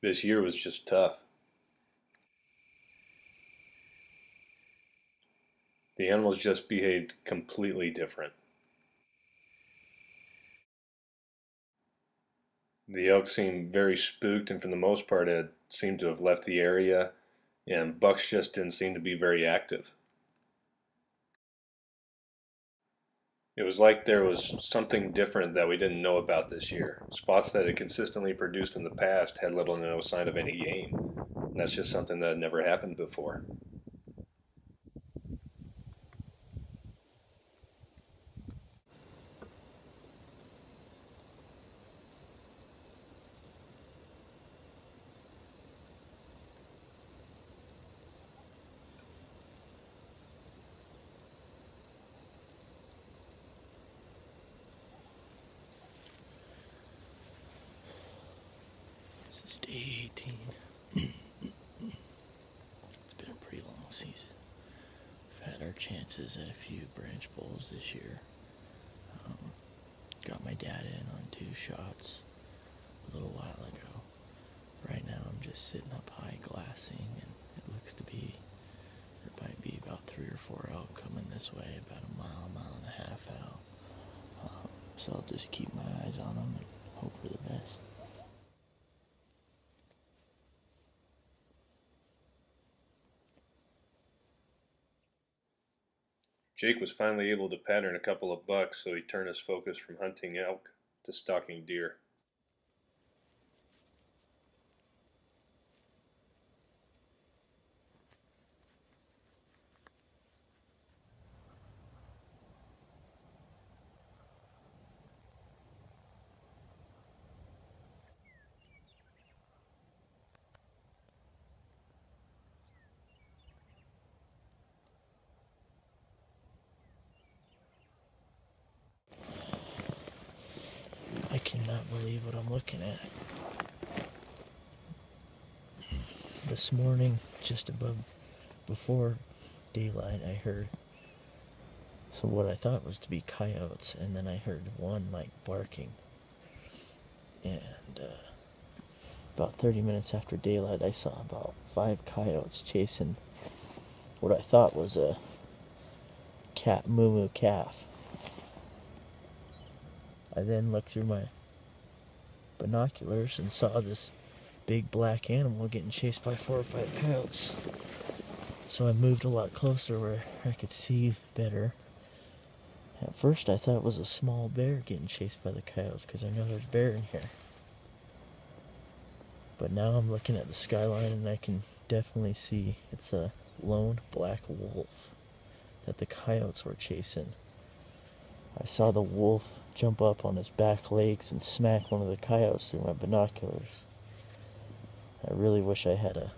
This year was just tough. The animals just behaved completely different. The elk seemed very spooked and for the most part had seemed to have left the area, and bucks just didn't seem to be very active. It was like there was something different that we didn't know about this year. Spots that had consistently produced in the past had little to no sign of any game. And that's just something that had never happened before. This is day 18. It's been a pretty long season. We've had our chances at a few branch bowls this year. Got my dad in on 2 shots a little while ago. Right now I'm just sitting up high glassing, and it looks to be, there might be about 3 or 4 elk coming this way, about a mile and a half out. So I'll just keep my eyes on them and hope for the best. Jake was finally able to pattern a couple of bucks, so he turned his focus from hunting elk to stalking deer. I cannot believe what I'm looking at. This morning, just before daylight, I heard what I thought was to be coyotes, and then I heard one like barking. And about 30 minutes after daylight, I saw about 5 coyotes chasing what I thought was a moo calf. I then looked through my binoculars and saw this big black animal getting chased by 4 or 5 coyotes. So I moved a lot closer where I could see better. At first I thought it was a small bear getting chased by the coyotes, because I know there's bear in here. But now I'm looking at the skyline and I can definitely see it's a lone black wolf that the coyotes were chasing. I saw the wolf jump up on his back legs and smack one of the coyotes through my binoculars. I really wish I had a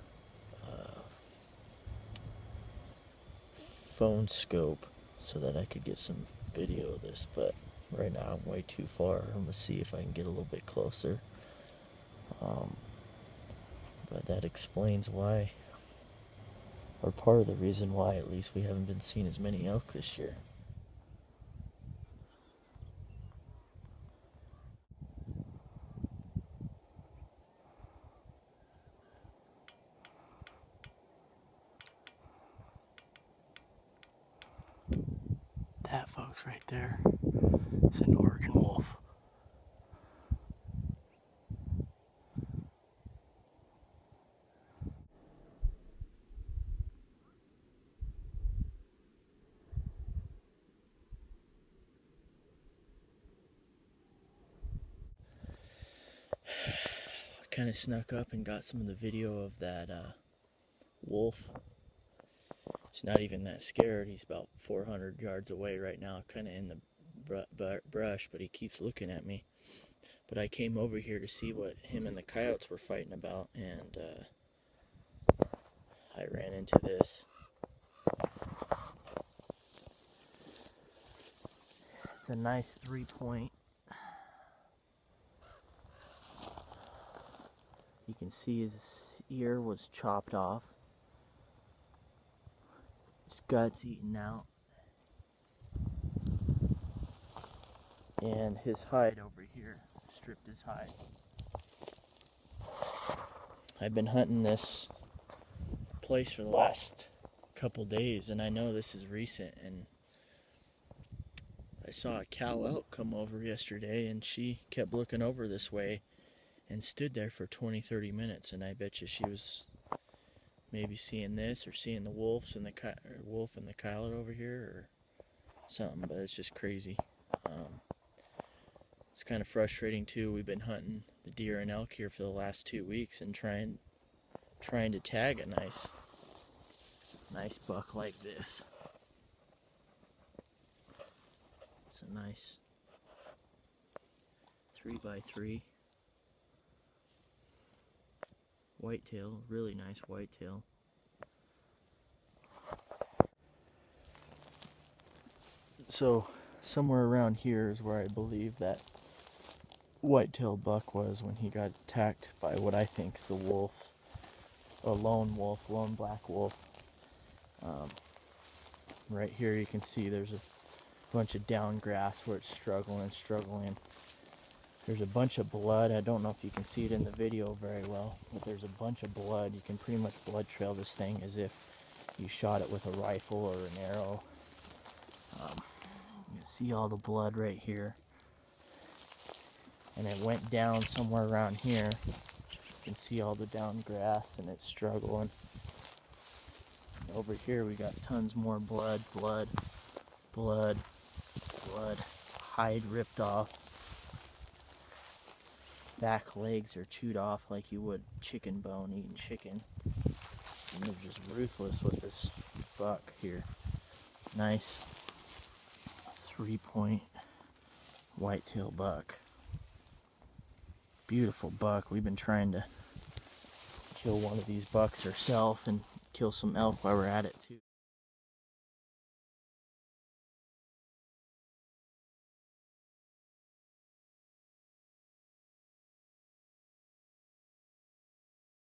phone scope so that I could get some video of this, but right now I'm way too far. I'm going to see if I can get a little bit closer. But that explains why, or part of the reason why at least we haven't been seeing as many elk this year. That, folks, right there is an Oregon wolf. I kind of snuck up and got some of the video of that wolf. He's not even that scared. He's about 400 yards away right now, kind of in the brush, but he keeps looking at me. But I came over here to see what him and the coyotes were fighting about, and I ran into this. It's a nice 3-point. You can see his ear was chopped off. His guts eaten out. And his hide over here, stripped his hide. I've been hunting this place for the last couple days, and I know this is recent, and I saw a cow elk come over yesterday, and she kept looking over this way and stood there for 20-30 minutes, and I bet you she was maybe seeing this or seeing the wolves and the wolf and the coyote over here or something, but it's just crazy. It's kind of frustrating too. We've been hunting the deer and elk here for the last 2 weeks and trying to tag a nice buck like this. It's a nice 3x3 whitetail, really nice whitetail. So somewhere around here is where I believe that whitetail buck was when he got attacked by what I think is the wolf, a lone black wolf. Right here you can see there's a bunch of down grass where it's struggling. There's a bunch of blood. I don't know if you can see it in the video very well, but there's a bunch of blood. You can pretty much blood trail this thing as if you shot it with a rifle or an arrow. You can see all the blood right here. And it went down somewhere around here. You can see all the down grass and it's struggling. And over here we got tons more blood. Hide ripped off. Back legs are chewed off like you would chicken bone eating chicken. And they're just ruthless with this buck here. Nice 3-point whitetail buck. Beautiful buck. We've been trying to kill one of these bucks ourselves and kill some elk while we're at it too.